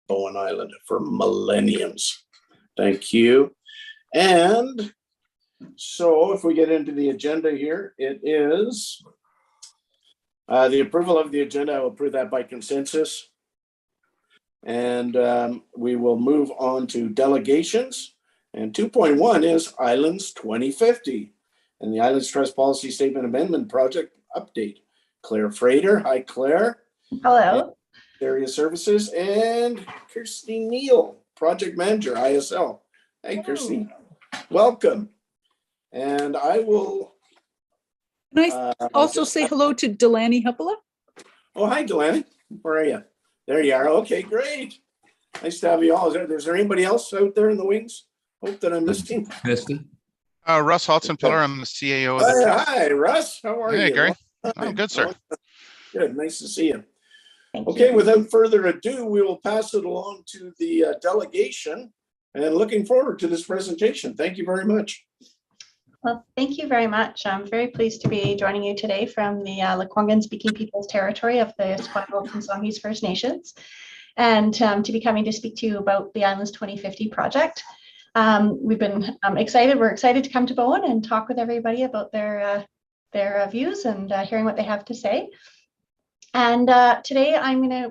Bowen Island for millenniums. Thank you. And so if we get into the agenda here, it is the approval of the agenda. I will approve that by consensus. And we will move on to delegations. And 2.1 is Islands 2050 and the Islands Trust Policy Statement Amendment Project Update. Claire Frater. Hi, Claire. Hello. Area Services, and Kirsty Neal, Project Manager, ISL. Hey, hello. Kirsty. Welcome. And I will... Can I also say hello to Delaney Hippola? Oh, hi, Delaney. Where are you? There you are. Okay, great. Nice to have you all. Is there anybody else out there in the wings? Hope that I missed him. Kirsty. Russ Hodson-Pillar. I'm the CAO of the trust. Hi, Russ. How are you? Hey, Gary. I'm good, sir. Good. Nice to see you. Okay, without further ado, we will pass it along to the delegation, and looking forward to this presentation. Thank you very much. Well, thank you very much. I'm very pleased to be joining you today from the Lekwungen speaking people's territory of the Squamish and Songhees First Nations, and to be coming to speak to you about the Islands 2050 project. We've been excited. We're excited to come to Bowen and talk with everybody about their views and hearing what they have to say. And today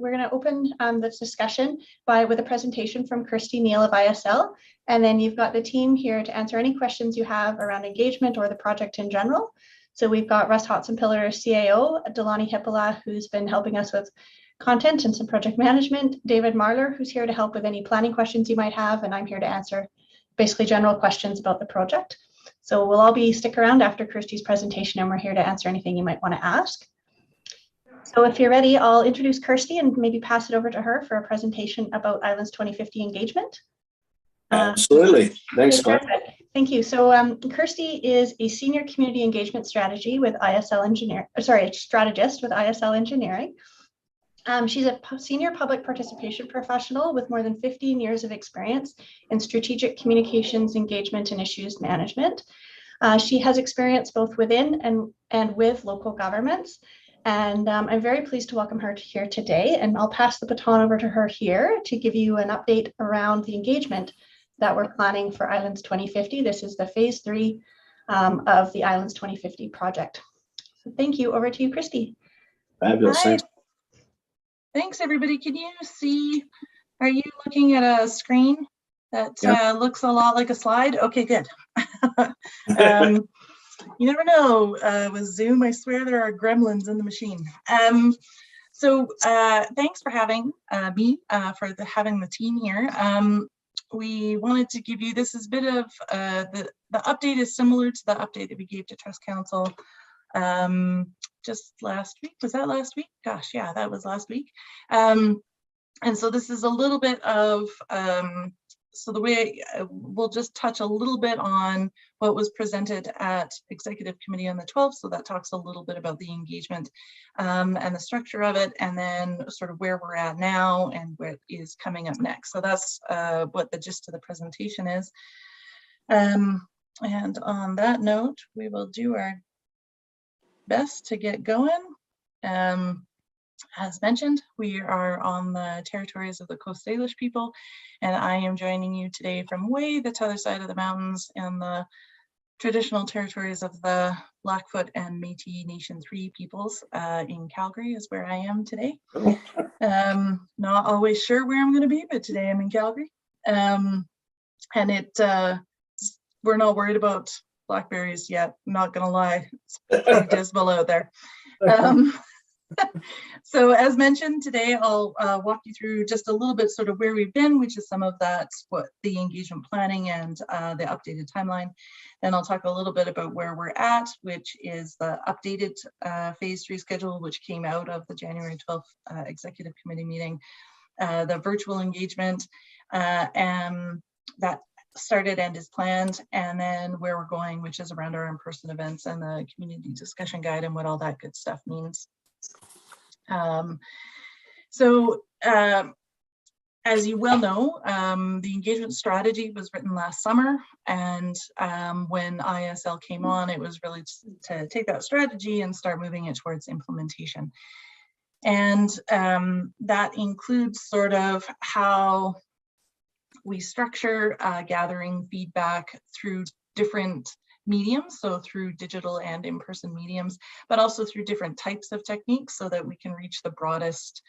we're gonna open this discussion with a presentation from Kirsty Neal of ISL, and then you've got the team here to answer any questions you have around engagement or the project in general. So we've got Russ Hodson-Pillar, CAO, Delaney Hippola, who's been helping us with content and some project management, David Marler, who's here to help with any planning questions you might have, and I'm here to answer basically general questions about the project. So we'll all stick around after Kirsty's presentation, and we're here to answer anything you might want to ask. So if you're ready, I'll introduce Kirsty and maybe pass it over to her for a presentation about Islands 2050 engagement. Absolutely. Thanks, Claire. Thank you. So Kirsty is a senior community engagement strategist with ISL Engineering. She's a senior public participation professional with more than 15 years of experience in strategic communications, engagement, and issues management. She has experience both within and with local governments. And I'm very pleased to welcome her here today, and I'll pass the baton over to her here to give you an update around the engagement that we're planning for Islands 2050. This is the phase 3 of the Islands 2050 project. So thank you. Over to you, Kirsty. Fabulous. Hi. Thanks, everybody. Can you see, are you looking at a screen that looks a lot like a slide? Okay, good. You never know with Zoom. I swear there are gremlins in the machine. So thanks for having me, having the team here. We wanted to give you, this is a bit of, the update is similar to the update that we gave to Trust Council just last week. Was that last week? Gosh, yeah, that was last week. And so this is a little bit of, so the way we'll just touch a little bit on what was presented at Executive Committee on the 12th. So that talks a little bit about the engagement and the structure of it, and then sort of where we're at now and what is coming up next. So that's what the gist of the presentation is. And on that note, we will do our best to get going. As mentioned, we are on the territories of the Coast Salish people, and I am joining you today from way the other side of the mountains in the traditional territories of the Blackfoot and Métis Nation 3 peoples. In Calgary is where I am today. Not always sure where I'm going to be, but today I'm in Calgary. And we're not worried about blackberries yet, I'm not going to lie. It's pretty dismal out there. So as mentioned today, I'll walk you through just a little bit sort of where we've been, which is some of that, what the engagement planning and the updated timeline. Then I'll talk a little bit about where we're at, which is the updated phase 3 schedule, which came out of the January 12th Executive Committee meeting, the virtual engagement, and that started and is planned, and then where we're going, which is around our in-person events and the community discussion guide and what all that good stuff means. As you well know, the engagement strategy was written last summer, and when ISL came on, it was really to take that strategy and start moving it towards implementation. And that includes sort of how we structure gathering feedback through different mediums, so through digital and in-person mediums, but also through different types of techniques so that we can reach the broadest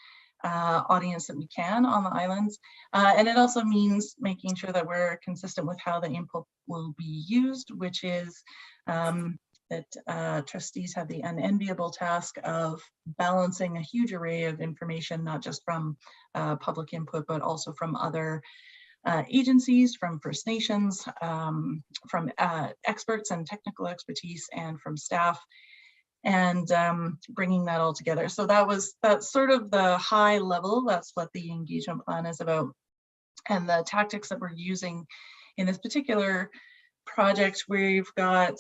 audience that we can on the islands. And it also means making sure that we're consistent with how the input will be used, which is that trustees have the unenviable task of balancing a huge array of information, not just from public input, but also from other agencies, from First Nations, from experts and technical expertise, and from staff, and bringing that all together. So that's sort of the high level. That's what the engagement plan is about. And the tactics that we're using in this particular project, we've got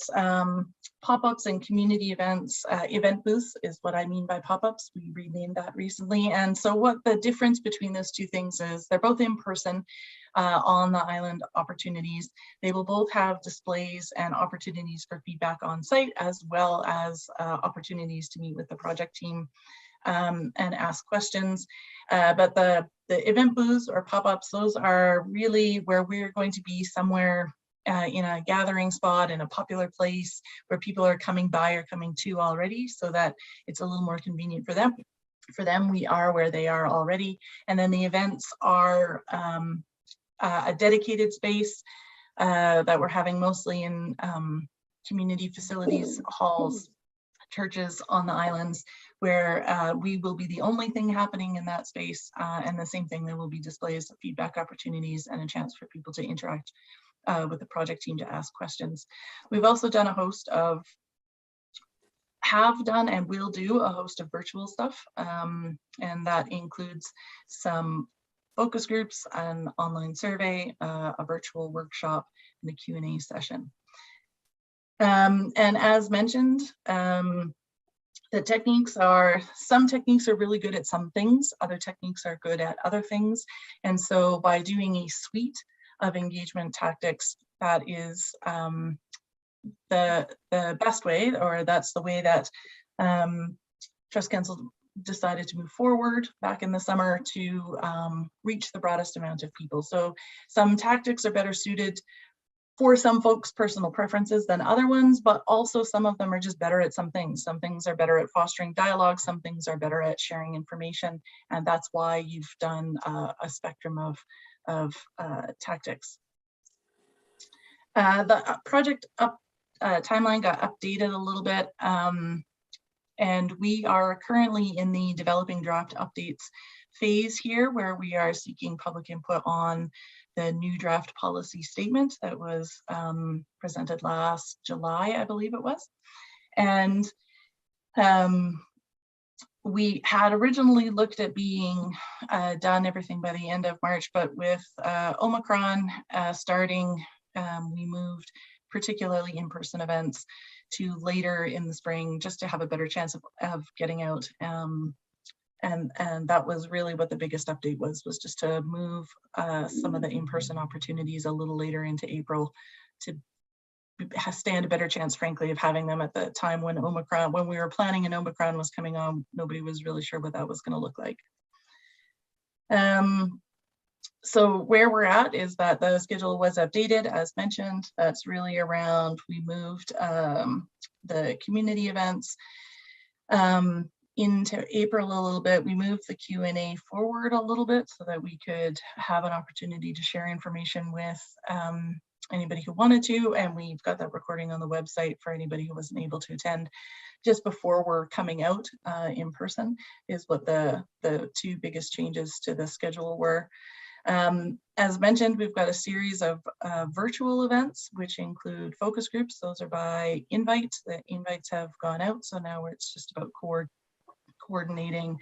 pop-ups and community events. Event booths is what I mean by pop-ups. We renamed that recently. And so what the difference between those two things is, they're both in person on the island opportunities. They will both have displays and opportunities for feedback on site, as well as opportunities to meet with the project team and ask questions. But the event booths or pop-ups, those are really where we're going to be somewhere in a gathering spot in a popular place where people are coming by or coming to already, so that it's a little more convenient for them. For them, we are where they are already. And then the events are a dedicated space that we're having mostly in community facilities, halls, churches on the islands, where we will be the only thing happening in that space. And the same thing, there will be displays, feedback opportunities, and a chance for people to interact with the project team, to ask questions. We've also done a host of, have done and will do a host of virtual stuff. And that includes some focus groups, an online survey, a virtual workshop, and a Q&A session. And as mentioned, the techniques are, some techniques are really good at some things, other techniques are good at other things. And so by doing a suite of engagement tactics, that is the best way, or that's the way that Trust Council decided to move forward back in the summer to reach the broadest amount of people. So some tactics are better suited for some folks' personal preferences than other ones, but also some of them are just better at some things. Some things are better at fostering dialogue, some things are better at sharing information, and that's why you've done a spectrum of tactics. The project timeline got updated a little bit, and we are currently in the developing draft updates phase here, where we are seeking public input on the new draft policy statement that was presented last July, I believe it was. And we had originally looked at being done everything by the end of March, but with Omicron starting, we moved particularly in-person events to later in the spring, just to have a better chance of getting out. And that was really what the biggest update was just to move some of the in-person opportunities a little later into April, to stand a better chance, frankly, of having them at the time when Omicron, when we were planning and Omicron was coming on. Nobody was really sure what that was going to look like. So where we're at is that the schedule was updated, as mentioned. That's really around, we moved the community events into April a little bit. We moved the Q&A forward a little bit so that we could have an opportunity to share information with anybody who wanted to, and we've got that recording on the website for anybody who wasn't able to attend. Just before we're coming out in person is what the two biggest changes to the schedule were. As mentioned, we've got a series of virtual events, which include focus groups. Those are by invite. The invites have gone out, so now it's just about coordinating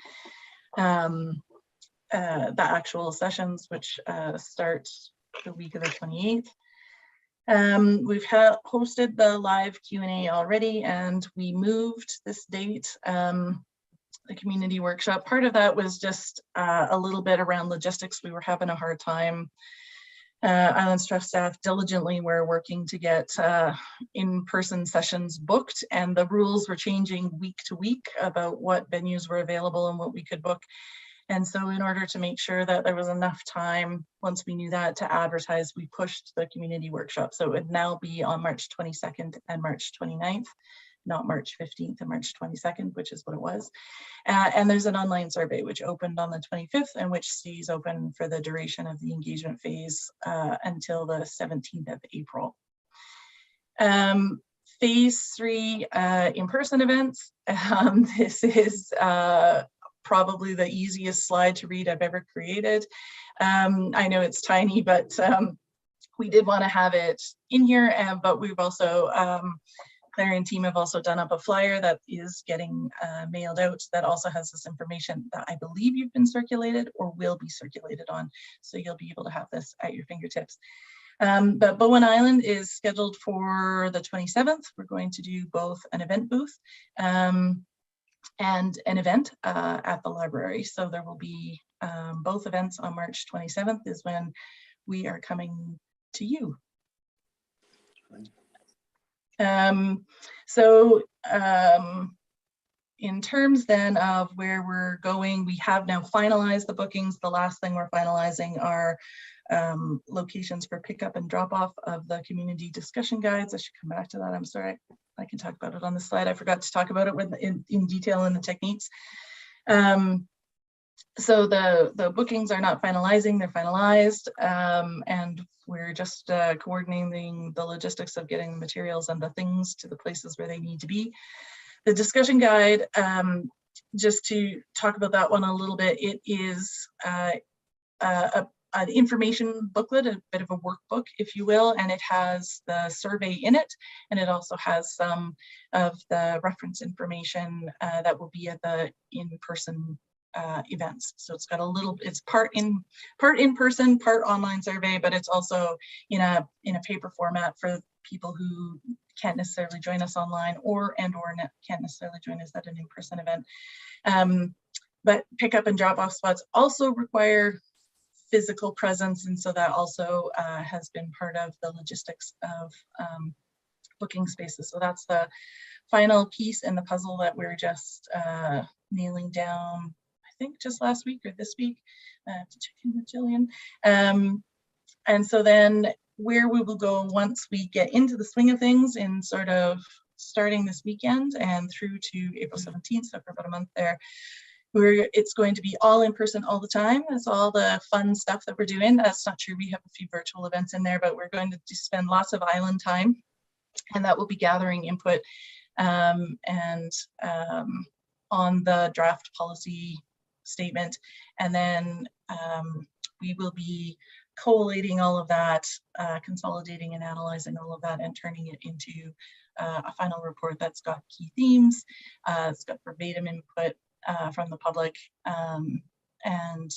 the actual sessions, which start the week of the 28th. We've hosted the live Q&A already, and we moved this date, the community workshop. Part of that was just a little bit around logistics. We were having a hard time Island staff diligently were working to get in-person sessions booked, and the rules were changing week to week about what venues were available and what we could book. And so in order to make sure that there was enough time, once we knew that, to advertise, we pushed the community workshop. So it would now be on March 22nd and March 29th, not March 15th and March 22nd, which is what it was. And there's an online survey which opened on the 25th and which stays open for the duration of the engagement phase until the 17th of April. Phase 3 in-person events. This is probably the easiest slide to read I've ever created. I know it's tiny, but we did want to have it in here, but we've also, Claire and team have also done up a flyer that is getting mailed out that also has this information that I believe you've been circulated or will be circulated on. So you'll be able to have this at your fingertips. But Bowen Island is scheduled for the 27th. We're going to do both an event booth and an event at the library. So there will be both events on March 27th is when we are coming to you. In terms then of where we're going, we have now finalized the bookings. The last thing we're finalizing are locations for pickup and drop off of the community discussion guides. I should come back to that. I'm sorry. I can talk about it on the slide. I forgot to talk about it in detail in the techniques. So the bookings are not finalizing, they're finalized, and we're just coordinating the logistics of getting the materials and the things to the places where they need to be. The discussion guide, just to talk about that one a little bit, it is an information booklet, a bit of a workbook, if you will, and it has the survey in it, and it also has some of the reference information that will be at the in-person events. So it's got a little, it's part in person, part online survey, but it's also in a paper format for people who can't necessarily join us online or can't necessarily join us at an in-person event. But pickup and drop-off spots also require physical presence, and so that also has been part of the logistics of booking spaces. So that's the final piece in the puzzle that we're just nailing down, I think just last week or this week. I have to check in with Jillian. And so then where we will go once we get into the swing of things in sort of starting this weekend and through to April 17th, so for about a month there, it's going to be all in person all the time. That's all the fun stuff that we're doing. That's not true. We have a few virtual events in there, but we're going to spend lots of island time, and that will be gathering input and on the draft policy statement. And then we will be collating all of that, consolidating and analyzing all of that and turning it into a final report that's got key themes, it's got verbatim input from the public, and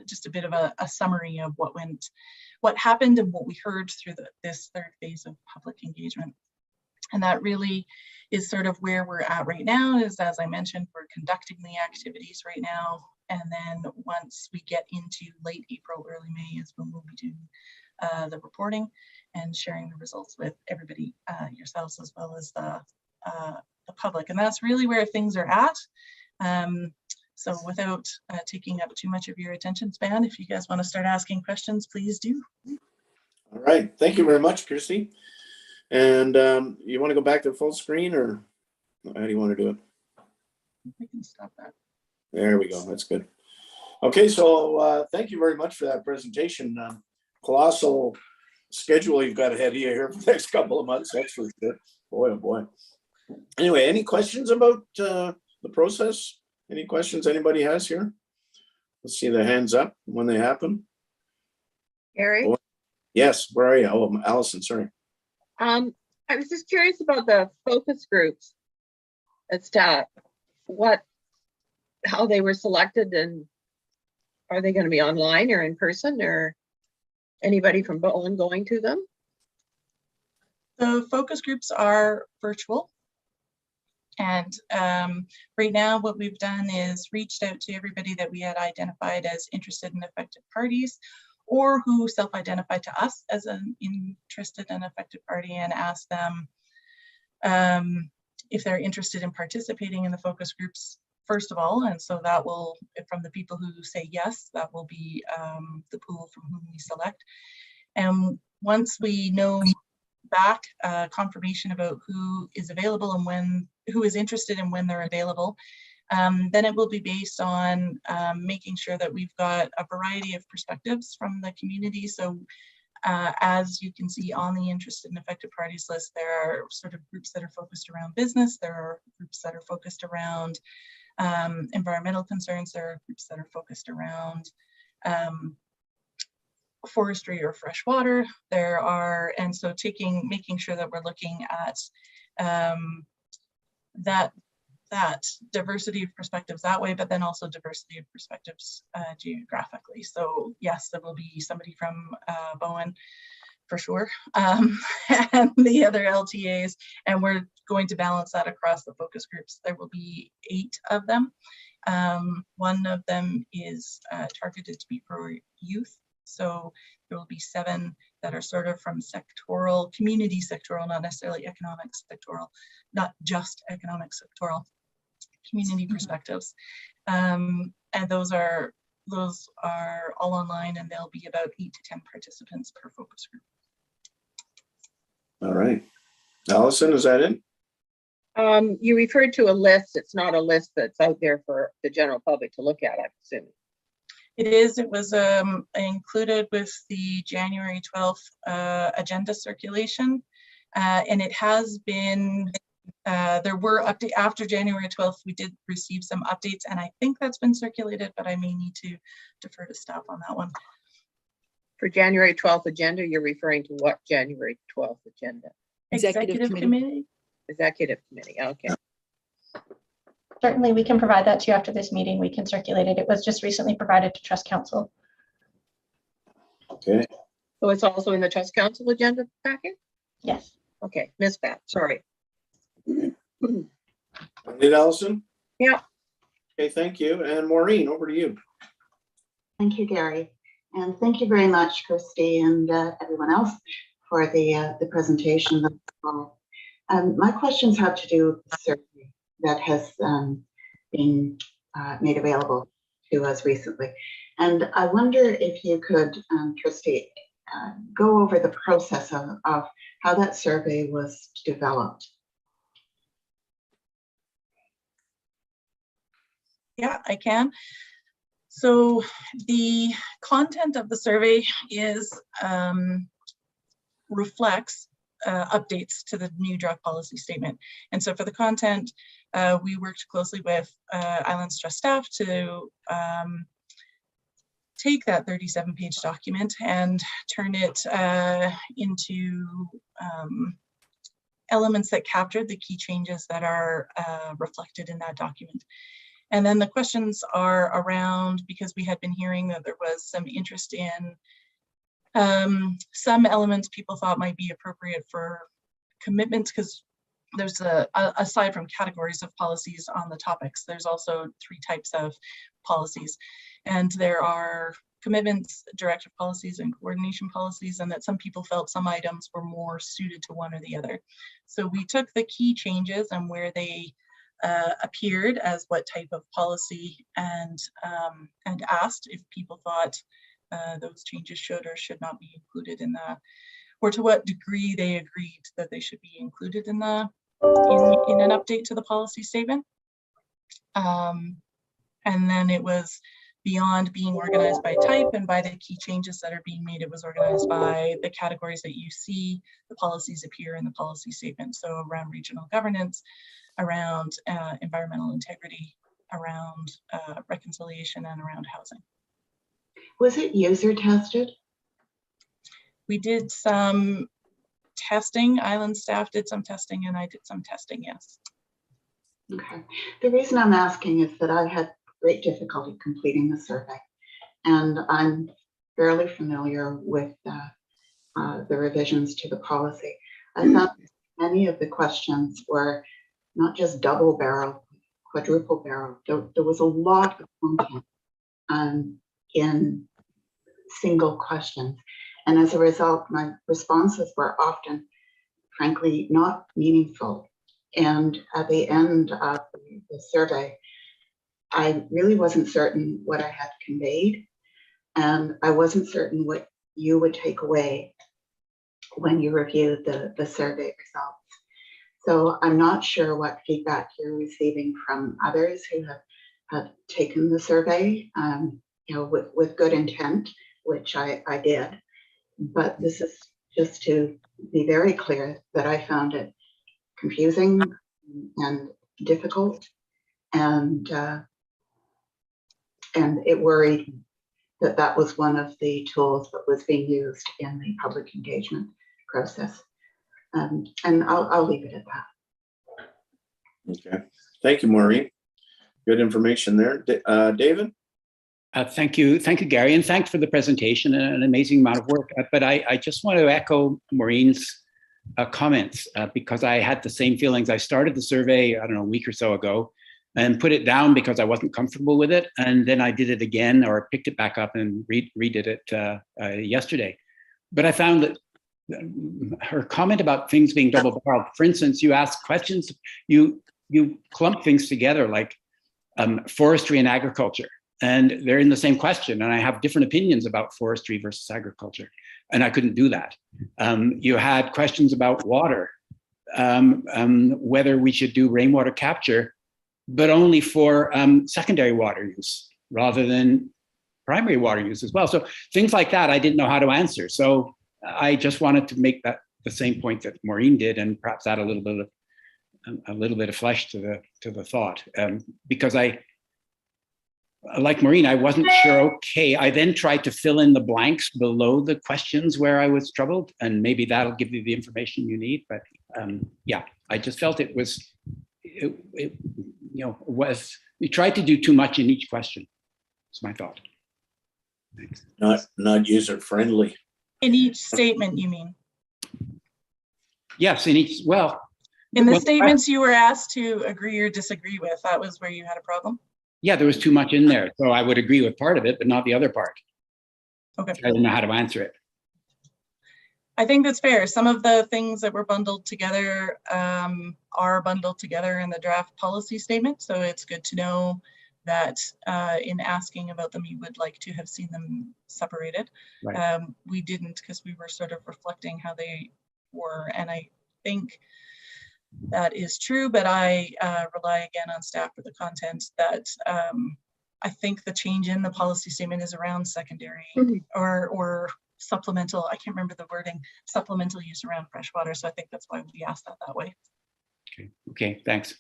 just a bit of a summary of what happened and what we heard through this third phase of public engagement. And that really is sort of where we're at right now. Is, as I mentioned, we're conducting the activities right now, and then once we get into late April, early May is when we'll be doing the reporting and sharing the results with everybody, yourselves as well as the public. And that's really where things are at. So without taking up too much of your attention span, if you guys want to start asking questions, please do. All right, thank you very much, Kirsty. And you want to go back to full screen, or how do you want to do it? We can stop that. There we go, that's good. Okay, so thank you very much for that presentation. Colossal schedule you've got ahead of you here for the next couple of months, that's for sure. Boy, oh boy. Anyway, any questions about the process? Any questions anybody has here? Let's see the hands up when they happen. Gary? Oh, yes, where are you? Oh, Allison, sorry. I was just curious about the focus groups as to how they were selected, and are they going to be online or in person, or anybody from Bowen going to them? The focus groups are virtual. And right now what we've done is reached out to everybody that we had identified as interested and affected parties, or who self-identify to us as an interested and affected party, and ask them if they're interested in participating in the focus groups, first of all. And so that will, from the people who say yes, that will be the pool from whom we select. And once we know back confirmation about who is available and who is interested and when they're available, then it will be based on making sure that we've got a variety of perspectives from the community. So as you can see on the interested and affected parties list, there are sort of groups that are focused around business. There are groups that are focused around environmental concerns. There are groups that are focused around forestry or fresh water. And so making sure that we're looking at that diversity of perspectives that way, but then also diversity of perspectives geographically. So yes, there will be somebody from Bowen for sure, and the other LTAs, and we're going to balance that across the focus groups. There will be 8 of them. One of them is targeted to be for youth. So there will be 7 that are sort of from sectoral, community sectoral, not necessarily economic sectoral, not just economic sectoral, community perspectives. And those are all online, and there'll be about 8 to 10 participants per focus group. All right. Allison, is that it? You referred to a list. It's not a list that's out there for the general public to look at, I'm assuming. It is. It was included with the January 12th agenda circulation, and it has been, there were updates after January 12th. We did receive some updates, and I think that's been circulated, but I may need to defer to staff on that one. For January 12th agenda, you're referring to what January 12th agenda? Executive Committee. Executive Committee, okay. Certainly, we can provide that to you after this meeting. We can circulate it. It was just recently provided to Trust Council. Okay. So it's also in the Trust Council agenda packet? Yes. Okay, missed that, sorry. Did Allison? Yeah. Okay, thank you. And Maureen, over to you. Thank you, Gary. And thank you very much, Christy, and everyone else for the presentation. My questions have to do with the survey that has been made available to us recently. And I wonder if you could, Christy, go over the process of how that survey was developed. Yeah, I can. So the content of the survey reflects updates to the new drug policy statement. And so for the content, we worked closely with Islands Trust staff to take that 37-page document and turn it into elements that captured the key changes that are reflected in that document. And then the questions are around, because we had been hearing that there was some interest in some elements people thought might be appropriate for commitments, because there's aside from categories of policies on the topics, there's also 3 types of policies. And there are commitments, directive policies, and coordination policies, and that some people felt some items were more suited to one or the other. So we took the key changes and where they appeared as what type of policy, and asked if people thought those changes should or should not be included in that, or to what degree they agreed that they should be included in the in an update to the policy statement. And then it was beyond being organized by type and by the key changes that are being made, it was organized by the categories that you see the policies appear in the policy statement. So around regional governance, around environmental integrity, around reconciliation, and around housing. Was it user tested? We did some testing. Island staff did some testing, and I did some testing, yes. Okay. The reason I'm asking is that I had great difficulty completing the survey, and I'm fairly familiar with the revisions to the policy. I thought many of the questions were not just double barrel, quadruple barrel. There was a lot of content in single questions. And as a result, my responses were often, frankly, not meaningful. And at the end of the survey, I really wasn't certain what I had conveyed, and I wasn't certain what you would take away when you reviewed the survey results. So I'm not sure what feedback you're receiving from others who have taken the survey, with good intent, which I did. But this is just to be very clear that I found it confusing and difficult, and it worried me that was one of the tools that was being used in the public engagement process. And I'll leave it at that. Okay, thank you, Maureen. Good information there. David? Thank you, Gary, and thanks for the presentation, an amazing amount of work. But I just want to echo Maureen's comments because I had the same feelings. I started the survey, I don't know, a week or so ago, and put it down because I wasn't comfortable with it. And then I did it again, or picked it back up and redid it yesterday. But I found that her comment about things being double-barreled, for instance, you ask questions, you clump things together like forestry and agriculture, and they're in the same question. And I have different opinions about forestry versus agriculture, and I couldn't do that. You had questions about water, whether we should do rainwater capture, but only for secondary water use rather than primary water use as well. So things like that, I didn't know how to answer. So I just wanted to make that the same point that Maureen did, and perhaps add a little bit of flesh to the thought, because like Maureen, I wasn't sure. Okay, I then tried to fill in the blanks below the questions where I was troubled, and maybe that'll give you the information you need. But yeah, I just felt it was we tried to do too much in each question. That's my thought. Thanks. Not user friendly. In each statement, you mean? Yes, in each, well. In the well, statements you were asked to agree or disagree with, that was where you had a problem? Yeah, there was too much in there. So I would agree with part of it, but not the other part. Okay. I didn't know how to answer it. I think that's fair. Some of the things that were bundled together are bundled together in the draft policy statement. So it's good to know that in asking about them, you would like to have seen them separated. Right. We didn't, because we were sort of reflecting how they were. And I think that is true, but I rely again on staff for the content that I think the change in the policy statement is around secondary or supplemental, I can't remember the wording, supplemental use around freshwater. So I think that's why we asked that way. Okay, thanks.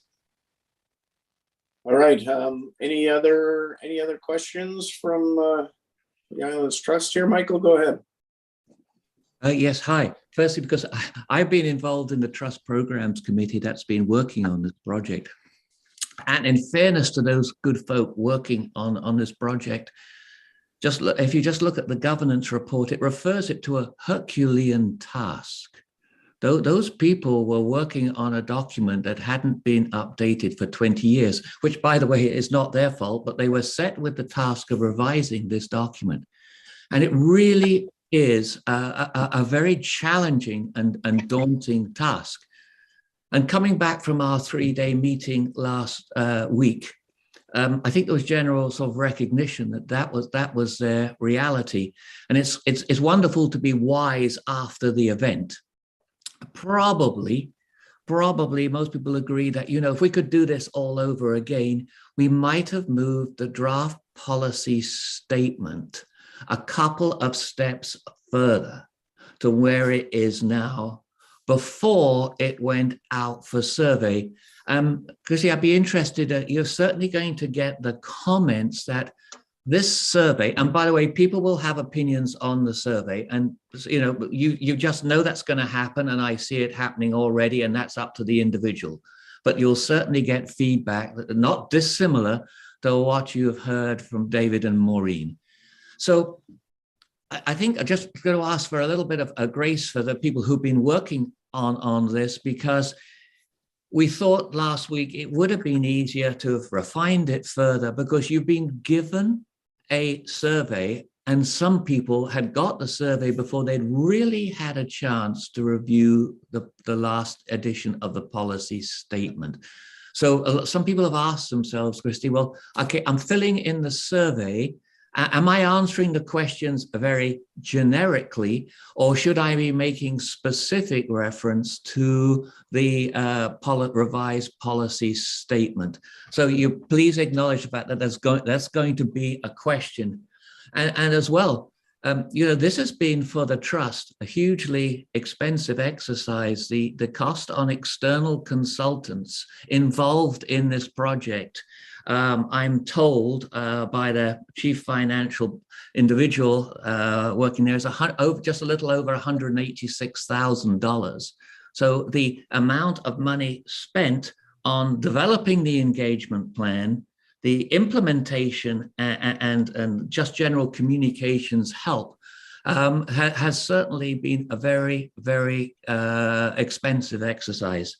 All right, any other questions from the Islands Trust here? Michael, go ahead. Yes, hi. Firstly, because I've been involved in the Trust Programs Committee that's been working on this project. And in fairness to those good folk working on this project, if you just look at the governance report, it refers it to a Herculean task. Those people were working on a document that hadn't been updated for 20 years, which, by the way, is not their fault, but they were set with the task of revising this document. And it really is a very challenging and daunting task. And coming back from our 3-day meeting last week, I think there was general sort of recognition that was their reality. And it's wonderful to be wise after the event. Probably most people agree that, if we could do this all over again, we might have moved the draft policy statement a couple of steps further to where it is now before it went out for survey. Chrissy, I'd be interested, you're certainly going to get the comments that this survey, and by the way, people will have opinions on the survey, and you just know that's going to happen, and I see it happening already, and that's up to the individual. But you'll certainly get feedback that are not dissimilar to what you've heard from David and Maureen. So I think I'm just going to ask for a little bit of a grace for the people who've been working on this, because we thought last week it would have been easier to have refined it further, because you've been given a survey and some people had got the survey before they'd really had a chance to review the last edition of the policy statement. So some people have asked themselves, Christy, well, okay, I'm filling in the survey. Am I answering the questions very generically, or should I be making specific reference to the revised policy statement? So you please acknowledge the fact that that's going to be a question. And as well, this has been for the trust a hugely expensive exercise. The cost on external consultants involved in this project, I'm told by the chief financial individual working there, is just a little over $186,000. So the amount of money spent on developing the engagement plan, the implementation and just general communications help has certainly been a very, very expensive exercise.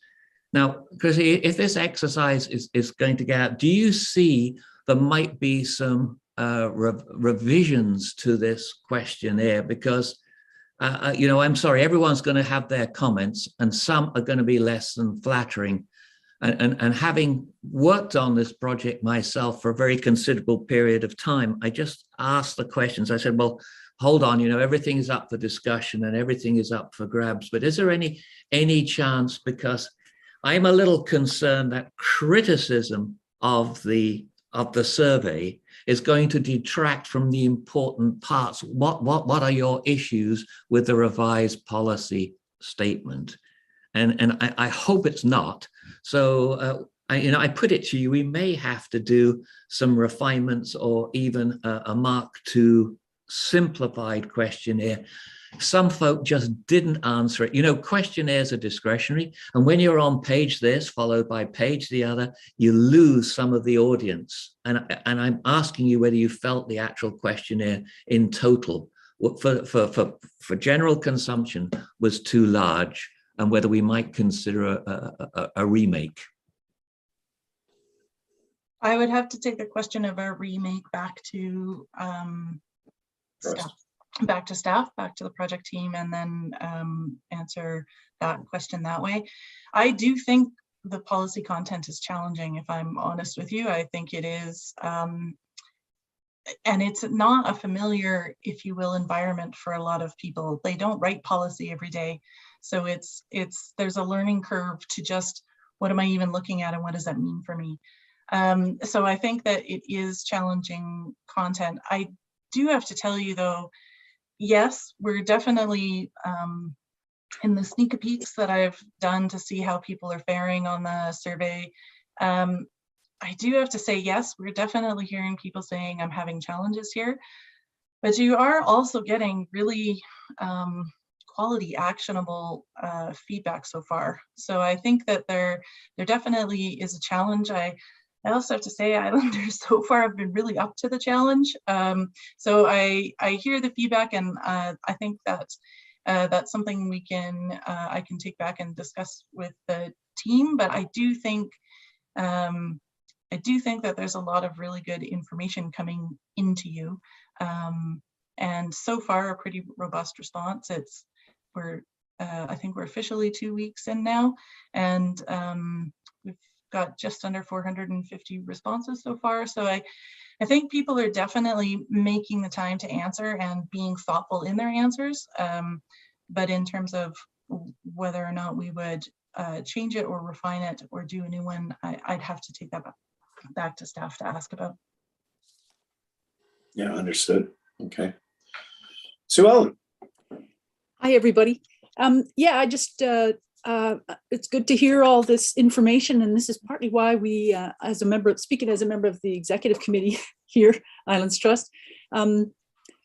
Now, Chrissy, if this exercise is going to get out, do you see there might be some revisions to this questionnaire? Because, I'm sorry, everyone's going to have their comments, and some are going to be less than flattering. And having worked on this project myself for a very considerable period of time, I just asked the questions. I said, well, hold on, everything is up for discussion and everything is up for grabs. But is there any chance, because I'm a little concerned that criticism of the survey is going to detract from the important parts. What are your issues with the revised policy statement? And I hope it's not. So I put it to you, we may have to do some refinements or even a Mark II simplified questionnaire. Some folk just didn't answer it. Questionnaires are discretionary, and when you're on page this followed by page the other, you lose some of the audience. And I'm asking you whether you felt the actual questionnaire in total for general consumption was too large, and whether we might consider a remake. I would have to take the question of a remake back to staff, back to the project team, and then answer that question that way. I do think the policy content is challenging, if I'm honest with you. I think it is, and it's not a familiar, if you will, environment for a lot of people. They don't write policy every day. So there's a learning curve to just, what am I even looking at and what does that mean for me? So I think that it is challenging content. I do have to tell you though, yes, we're definitely in the sneak peeks that I've done to see how people are faring on the survey. I do have to say, yes, we're definitely hearing people saying I'm having challenges here, but you are also getting really quality, actionable feedback so far. So I think that there definitely is a challenge. I also have to say Islanders so far have been really up to the challenge. So I hear the feedback, and I think that that's something I can take back and discuss with the team. But I do think that there's a lot of really good information coming into you, and so far a pretty robust response. I think we're officially 2 weeks in now, and we've got just under 450 responses so far. So I think people are definitely making the time to answer and being thoughtful in their answers. But in terms of whether or not we would change it or refine it or do a new one, I'd have to take that back to staff to ask about. Yeah, understood. Okay. Sue Ellen. Hi, everybody. Yeah, I just, it's good to hear all this information, and this is partly why we, speaking as a member of the executive committee here, Islands Trust,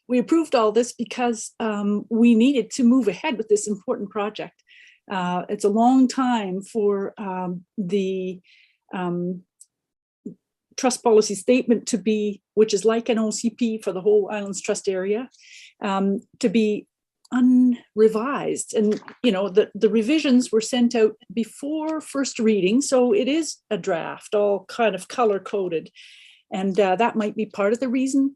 we approved all this because we needed to move ahead with this important project. It's a long time for the trust policy statement to be, which is like an OCP for the whole Islands Trust area, to be unrevised. And the revisions were sent out before first reading, so it is a draft, all kind of color coded, and that might be part of the reason.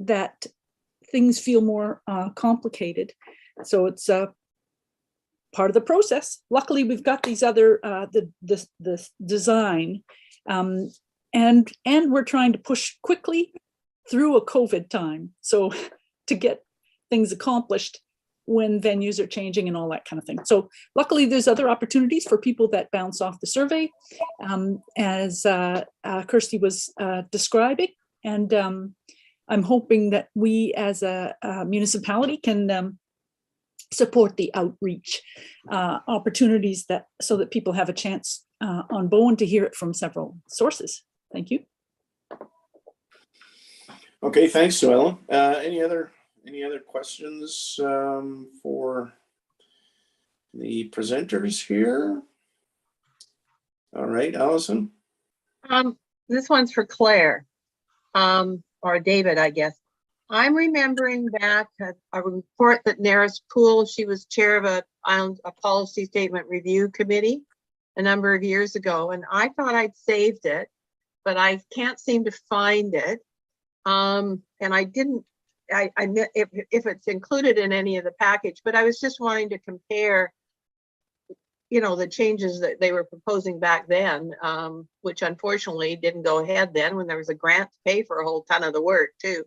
that things feel more complicated. So it's part of the process. Luckily, we've got these other the design, and we're trying to push quickly through a COVID time, so to get things accomplished when venues are changing and all that kind of thing. So luckily, there's other opportunities for people that bounce off the survey, as Kirsty was describing, and I'm hoping that we as a municipality can support the outreach opportunities so that people have a chance on Bowen to hear it from several sources. Thank you. Okay, thanks, Sue Ellen. Any other questions for the presenters here? All right, Allison. This one's for Claire, or David, I guess. I'm remembering back a report that Naris Poole, she was chair of a policy statement review committee a number of years ago, and I thought I'd saved it, but I can't seem to find it. And I didn't, if it's included in any of the package, but I was just wanting to compare, you know, the changes that they were proposing back then, which unfortunately didn't go ahead then when there was a grant to pay for a whole ton of the work too.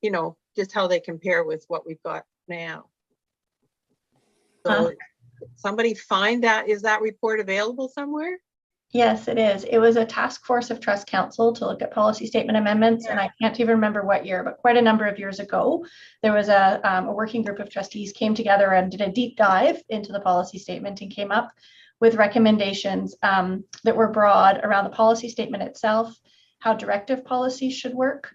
You know, just how they compare with what we've got now. So somebody find that, is that report available somewhere? Yes, it is. It was a task force of Trust Council to look at policy statement amendments, and I can't even remember what year, but quite a number of years ago, there was a working group of trustees came together and did a deep dive into the policy statement and came up with recommendations that were broad around the policy statement itself, how directive policies should work.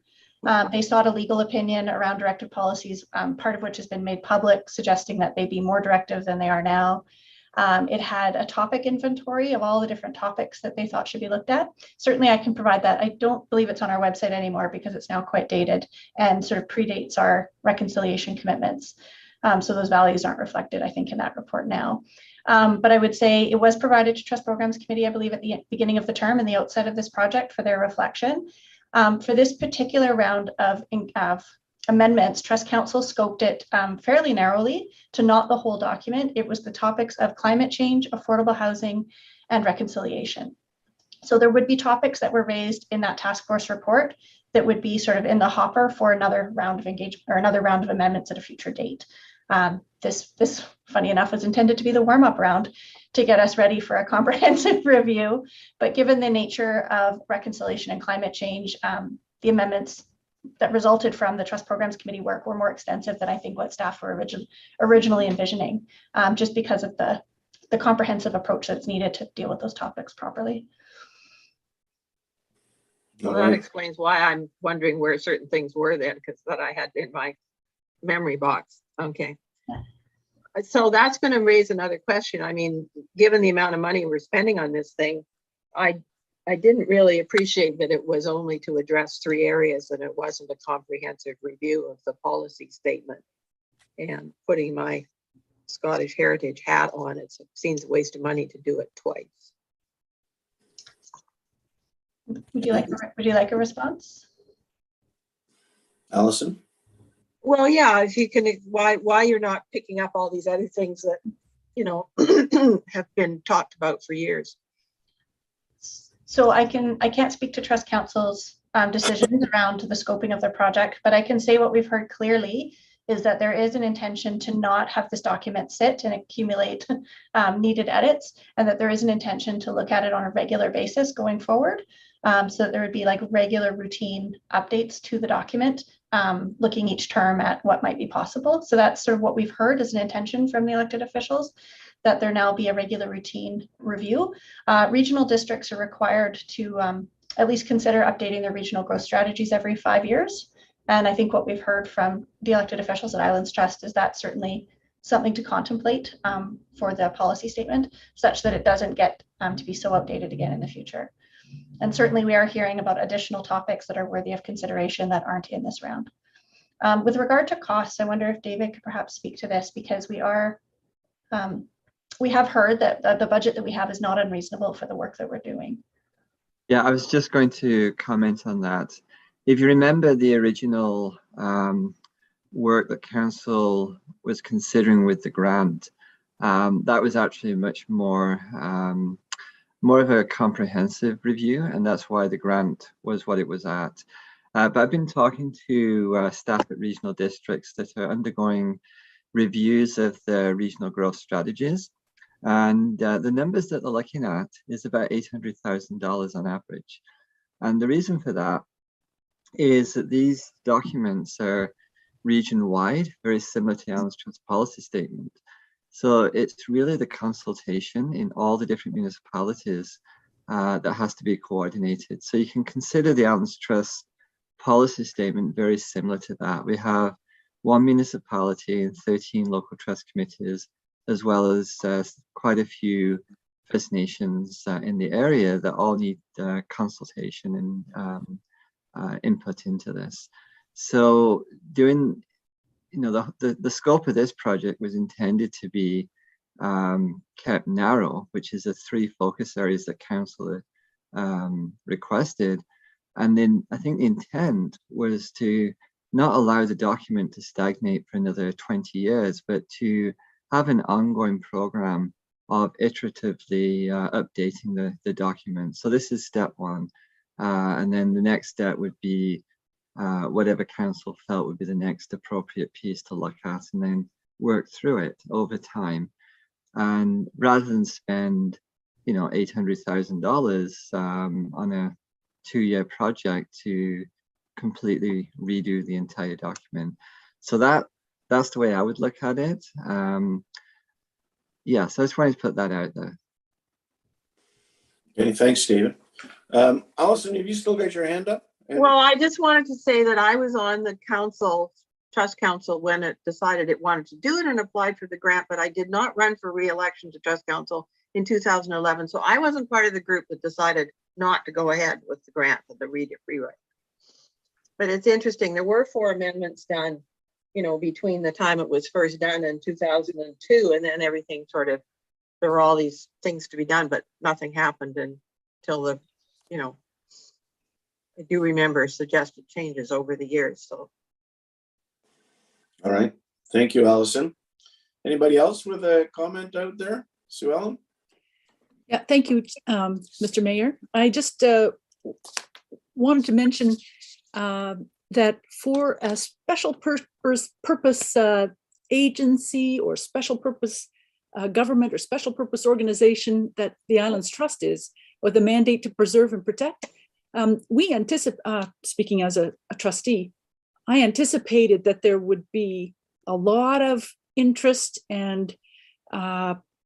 They sought a legal opinion around directive policies, part of which has been made public, suggesting that they be more directive than they are now. It had a topic inventory of all the different topics that they thought should be looked at. Certainly I can provide that. I don't believe it's on our website anymore because it's now quite dated and sort of predates our reconciliation commitments. So those values aren't reflected, I think, in that report now. But I would say it was provided to Trust Programs Committee, I believe, at the beginning of the term and the outset of this project for their reflection. For this particular round of amendments, Trust Council scoped it fairly narrowly to not the whole document. It was the topics of climate change, affordable housing, and reconciliation. So there would be topics that were raised in that task force report that would be sort of in the hopper for another round of engagement or another round of amendments at a future date. This, funny enough, was intended to be the warm-up round to get us ready for a comprehensive review. But given the nature of reconciliation and climate change, the amendments that resulted from the Trust Programs Committee work were more extensive than I think what staff were originally envisioning, just because of the comprehensive approach that's needed to deal with those topics properly. Well, that explains why I'm wondering where certain things were then, because that I had in my memory box. Okay. Yeah. So that's going to raise another question. I mean, given the amount of money we're spending on this thing, I didn't really appreciate that it was only to address 3 areas and it wasn't a comprehensive review of the policy statement. And putting my Scottish heritage hat on, it seems a waste of money to do it twice. Would you like a response? Allison? Well, yeah, if you can, why you're not picking up all these other things that, you know, have been talked about for years. So I can't speak to Trust Council's decisions around the scoping of their project, but I can say what we've heard clearly is that there is an intention to not have this document sit and accumulate needed edits, and that there is an intention to look at it on a regular basis going forward. So that there would be like regular routine updates to the document, looking each term at what might be possible. So that's sort of what we've heard as an intention from the elected officials, that there now be a regular routine review. Regional districts are required to at least consider updating their regional growth strategies every 5 years. And I think what we've heard from the elected officials at Islands Trust is that certainly something to contemplate for the policy statement, such that it doesn't get to be so outdated again in the future. And certainly we are hearing about additional topics that are worthy of consideration that aren't in this round. With regard to costs, I wonder if David could perhaps speak to this, because we have heard that the budget that we have is not unreasonable for the work that we're doing. Yeah, I was just going to comment on that. If you remember the original work that council was considering with the grant, that was actually much more of a comprehensive review, and that's why the grant was what it was at. But I've been talking to staff at regional districts that are undergoing reviews of the regional growth strategies. And the numbers that they're looking at is about $800,000 on average. And the reason for that is that these documents are region-wide, very similar to Alan's Trust policy statement. So it's really the consultation in all the different municipalities that has to be coordinated. So you can consider the Allen's Trust policy statement very similar to that. We have one municipality and 13 local trust committees, as well as quite a few First Nations in the area that all need consultation and input into this. So doing, the scope of this project was intended to be kept narrow, which is the 3 focus areas that council requested. And then I think the intent was to not allow the document to stagnate for another 20 years, but to have an ongoing program of iteratively updating the document. So this is step 1. And then the next step would be whatever council felt would be the next appropriate piece to look at, and then work through it over time. And rather than spend, $800,000 on a 2-year project to completely redo the entire document. So that's the way I would look at it. Yeah, so I just wanted to put that out there. Okay, thanks, Stephen. Allison, have you still got your hand up? Well, I just wanted to say that I was on the Trust Council when it decided it wanted to do it and applied for the grant, but I did not run for re-election to Trust Council in 2011. So I wasn't part of the group that decided not to go ahead with the grant for the rewrite. But it's interesting, there were 4 amendments done, between the time it was first done in 2002, and then everything there were all these things to be done, but nothing happened until I do remember suggested changes over the years. So, all right, thank you, Allison. Anybody else with a comment out there? Sue Ellen? Yeah, thank you, Mr. Mayor. I just wanted to mention that for a special purpose agency or special purpose government or special purpose organization that the Islands Trust is, with a mandate to preserve and protect, we anticipate, speaking as a trustee, I anticipated that there would be a lot of interest and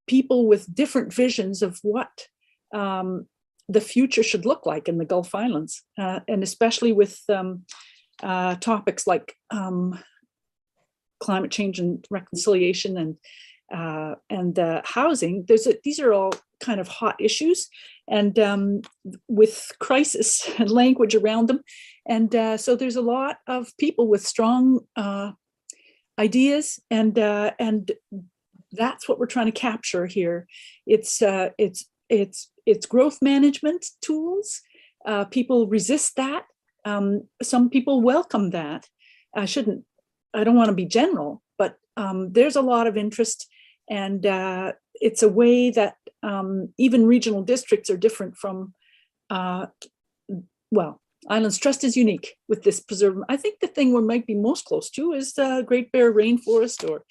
people with different visions of what the future should look like in the Gulf Islands, and especially with topics like climate change and reconciliation and housing. These are all kind of hot issues, and with crisis and language around them. And so there's a lot of people with strong ideas, and that's what we're trying to capture here. It's growth management tools. People resist that. Some people welcome that. I don't want to be general, but there's a lot of interest, and it's a way that even regional districts are different from, Islands Trust is unique with this preserve. I think the thing we might be most close to is the Great Bear Rainforest, or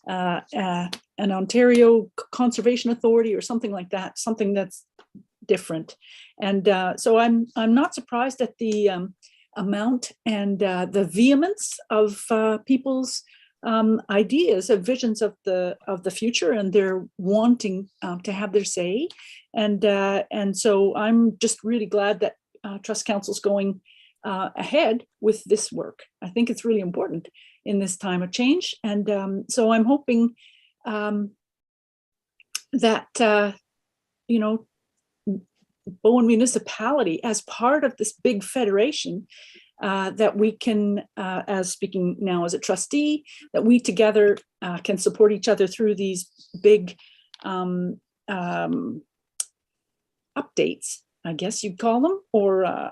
an Ontario Conservation Authority, or something like that, something that's different. And so I'm not surprised at the amount and the vehemence of people's ideas, of visions of the future, and they're wanting to have their say. And so I'm just really glad that Trust Council's going ahead with this work. I think it's really important in this time of change. And so I'm hoping that, Bowen Municipality, as part of this big federation, that we can, as speaking now as a trustee, that we together can support each other through these big updates I guess you'd call them, or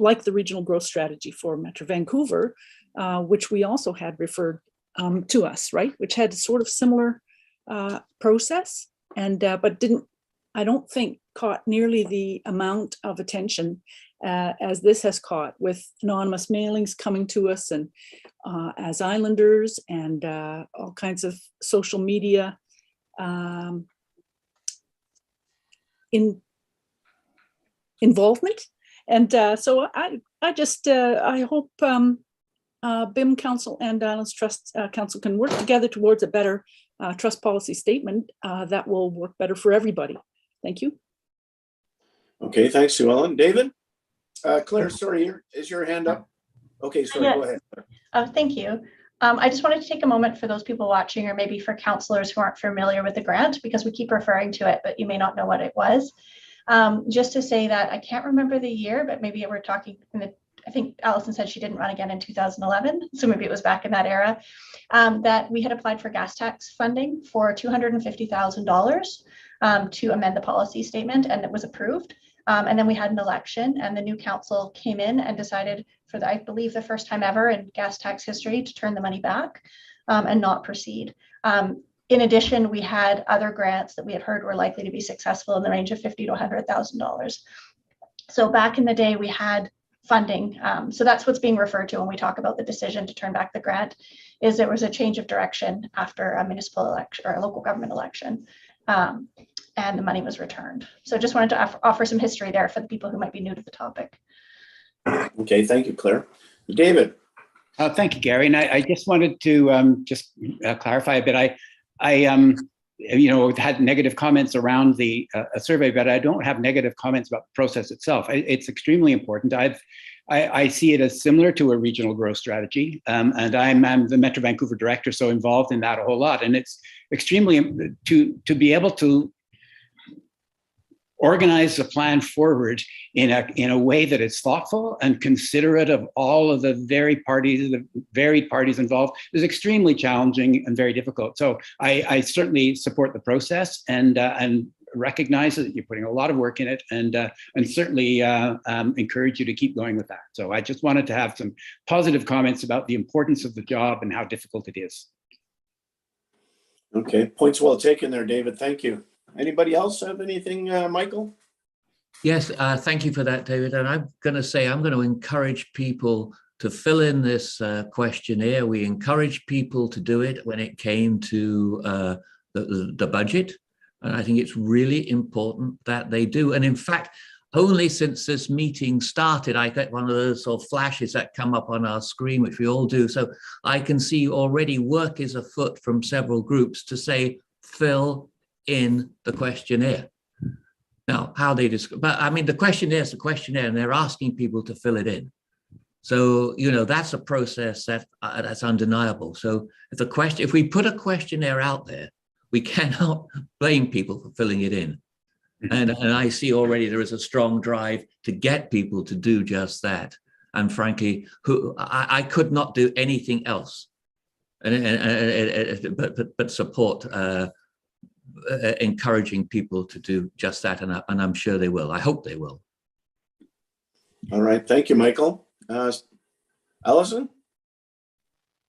like the regional growth strategy for Metro Vancouver, which we also had referred to us, right? Which had a sort of similar process, and but didn't, I don't think, caught nearly the amount of attention as this has caught, with anonymous mailings coming to us, and as islanders, and all kinds of social media involvement. And so I just I hope BIM Council and Islands Trust Council can work together towards a better trust policy statement that will work better for everybody. Thank you. Okay, thanks, Sue Ellen. David? Claire, sorry, is your hand up? Okay, sorry, Yes. go ahead. Thank you. I just wanted to take a moment for those people watching, or maybe for councillors who aren't familiar with the grant, because we keep referring to it, but you may not know what it was. Just to say that I can't remember the year, but maybe we're talking in the, I think Allison said she didn't run again in 2011, so maybe it was back in that era, that we had applied for gas tax funding for $250,000 to amend the policy statement, and it was approved. And then we had an election, and the new council came in and decided, for the, I believe the first time ever in gas tax history, to turn the money back and not proceed. In addition, we had other grants that we had heard were likely to be successful in the range of $50,000 to $100,000. So back in the day, we had funding. So that's what's being referred to when we talk about the decision to turn back the grant, is there was a change of direction after a municipal election or a local government election. And the money was returned. So just wanted to offer some history there for the people who might be new to the topic. Okay, thank you, Claire. David? Thank you, Gary. And I just wanted to just clarify a bit. I you know, had negative comments around the survey, but I don't have negative comments about the process itself. It's extremely important. I see it as similar to a regional growth strategy, and I'm the Metro Vancouver director, so involved in that a whole lot. And it's extremely to be able to organize the plan forward in a way that is thoughtful and considerate of all of the varied parties involved is extremely challenging and very difficult. So I certainly support the process and recognize that you're putting a lot of work in it, and certainly encourage you to keep going with that. So I just wanted to have some positive comments about the importance of the job and how difficult it is. Okay, points well taken there, David. Thank you. Anybody else have anything, Michael? Yes, thank you for that, David. And I'm going to say, I'm going to encourage people to fill in this questionnaire. We encouraged people to do it when it came to the budget. And I think it's really important that they do. And in fact, only since this meeting started, I get one of those sort of flashes that come up on our screen, which we all do. So I can see already work is afoot from several groups to say, fill in the questionnaire. Now, how they describe, but I mean, the questionnaire is the questionnaire, and they're asking people to fill it in. So, you know, that's a process that's undeniable. So if we put a questionnaire out there, we cannot blame people for filling it in. And I see already there is a strong drive to get people to do just that. And frankly, I could not do anything else but support encouraging people to do just that, and I'm sure they will. I hope they will. All right, thank you, Michael. Allison?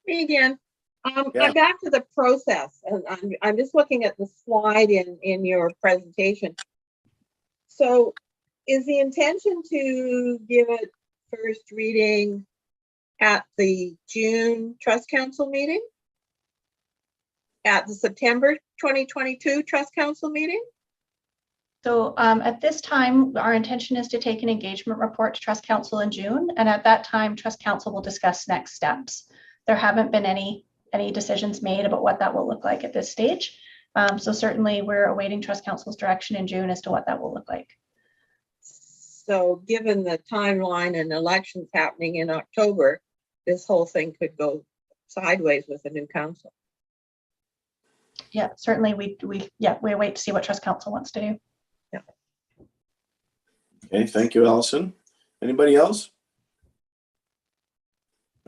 Me again. Yeah. I'm back to the process, and I'm just looking at the slide in your presentation. So is the intention to give it first reading at the June Trust Council meeting? At the September 2022 Trust Council meeting? So at this time, our intention is to take an engagement report to Trust Council in June. And at that time, Trust Council will discuss next steps. There haven't been any decisions made about what that will look like at this stage. So certainly we're awaiting Trust Council's direction in June as to what that will look like. So given the timeline and elections happening in October, this whole thing could go sideways with a new council. Yeah, certainly we wait to see what Trust Council wants to do. Yeah. Okay, thank you, Allison. Anybody else?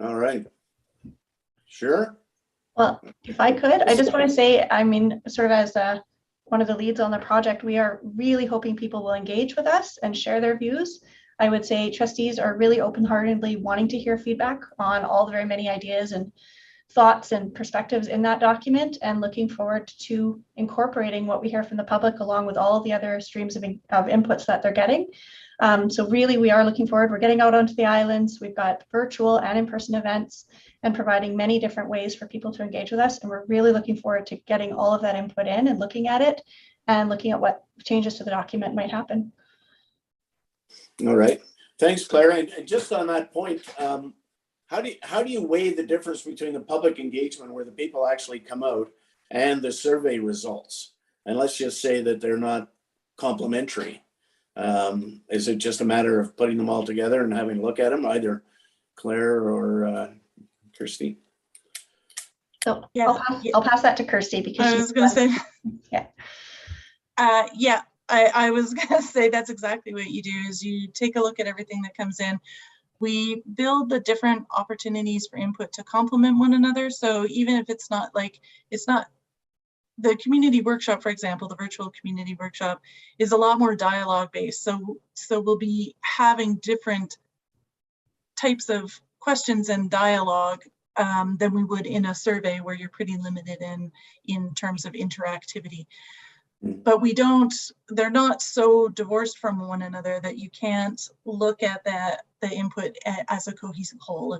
All right. Sure. Well, if I could, I just want to say, I mean, sort of as one of the leads on the project, we are really hoping people will engage with us and share their views. I would say trustees are really open-heartedly wanting to hear feedback on all the very many ideas and thoughts and perspectives in that document, and looking forward to incorporating what we hear from the public along with all the other streams of inputs that they're getting. So really, we are looking forward. We're getting out onto the islands. We've got virtual and in-person events and providing many different ways for people to engage with us. And we're really looking forward to getting all of that input in and looking at it and looking at what changes to the document might happen. All right. Thanks, Claire. And just on that point, how do you weigh the difference between the public engagement where the people actually come out and the survey results? And let's just say that they're not complementary. Is it just a matter of putting them all together and having a look at them, either Claire or Kirsty? So Yeah. I'll pass that to Kirsty because I was going to say, yeah. I was going to say that's exactly what you do, is you take a look at everything that comes in. We build the different opportunities for input to complement one another. So even if it's not the community workshop, for example, the virtual community workshop is a lot more dialogue based. So we'll be having different types of questions and dialogue than we would in a survey where you're pretty limited in terms of interactivity. But they're not so divorced from one another that you can't look at the input as a cohesive whole.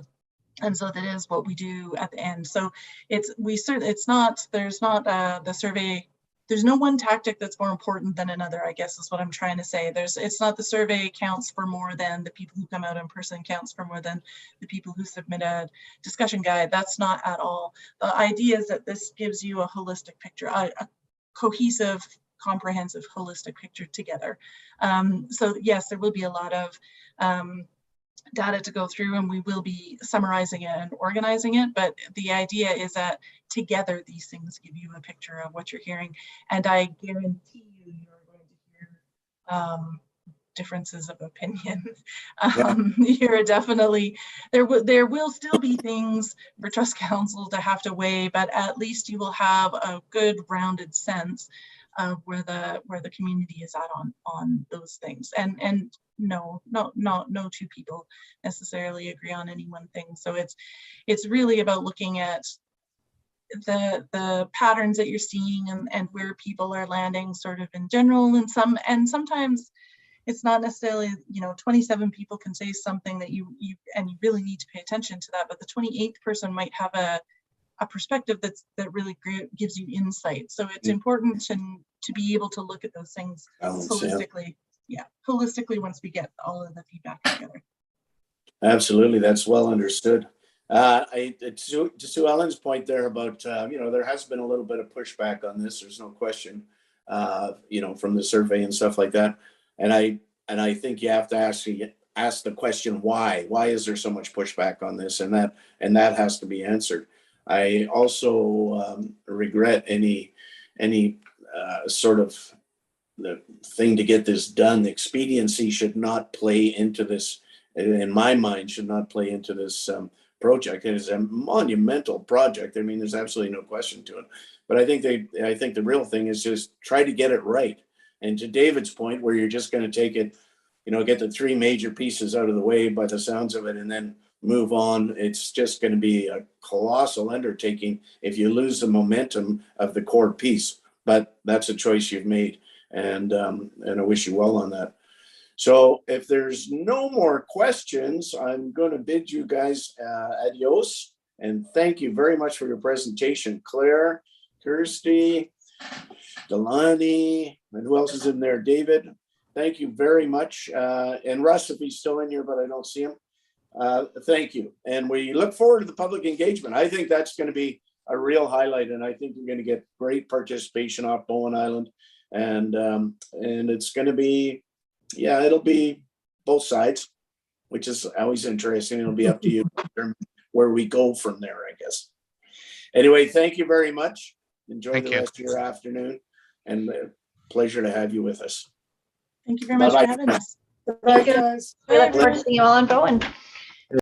And so that is what we do at the end. So there's not the survey, there's no one tactic that's more important than another, I guess is what I'm trying to say. It's not the survey counts for more than the people who come out in person counts for more than the people who submit a discussion guide. That's not at all. The idea is that this gives you a holistic picture, a cohesive, comprehensive, holistic picture together. So yes, there will be a lot of data to go through, and we will be summarizing it and organizing it. But the idea is that together these things give you a picture of what you're hearing. And I guarantee you're going to hear differences of opinion. You're definitely, there will still be things for Trust Council to have to weigh, but at least you will have a good rounded sense of where the community is at on those things. And no two people necessarily agree on any one thing. So it's really about looking at the patterns that you're seeing and where people are landing sort of in general, and sometimes it's not necessarily, 27 people can say something that you really need to pay attention to that, but the 28th person might have a perspective that really gives you insight. So it's important to be able to look at those things holistically. Yeah, holistically once we get all of the feedback together. Absolutely, that's well understood. To Sue Ellen's point there about, there has been a little bit of pushback on this. There's no question, from the survey and stuff like that. And I think you have to ask the question, why? Why is there so much pushback on this? And that has to be answered. I also regret any sort of the thing to get this done. The expediency should not play into this, in my mind, should not play into this project. It is a monumental project. I mean, there's absolutely no question to it. But I think the real thing is just try to get it right. And to David's point, where you're just going to take it, get the three major pieces out of the way by the sounds of it, and then move on, it's just going to be a colossal undertaking if you lose the momentum of the core piece. But that's a choice you've made, and I wish you well on that. So if there's no more questions, I'm going to bid you guys adios, and thank you very much for your presentation, Claire, Kirsty, Delaney, and who else is in there? David. Thank you very much. And Russ, if he's still in here, but I don't see him. Thank you. And we look forward to the public engagement. I think that's going to be a real highlight, and I think we're going to get great participation off Bowen Island. And it's going to be, it'll be both sides, which is always interesting. It'll be up to you where we go from there, I guess. Anyway, thank you very much. Enjoy the rest of your afternoon, and a pleasure to have you with us. Thank you very much for having us. Very good. We look forward to seeing you all in Bowen.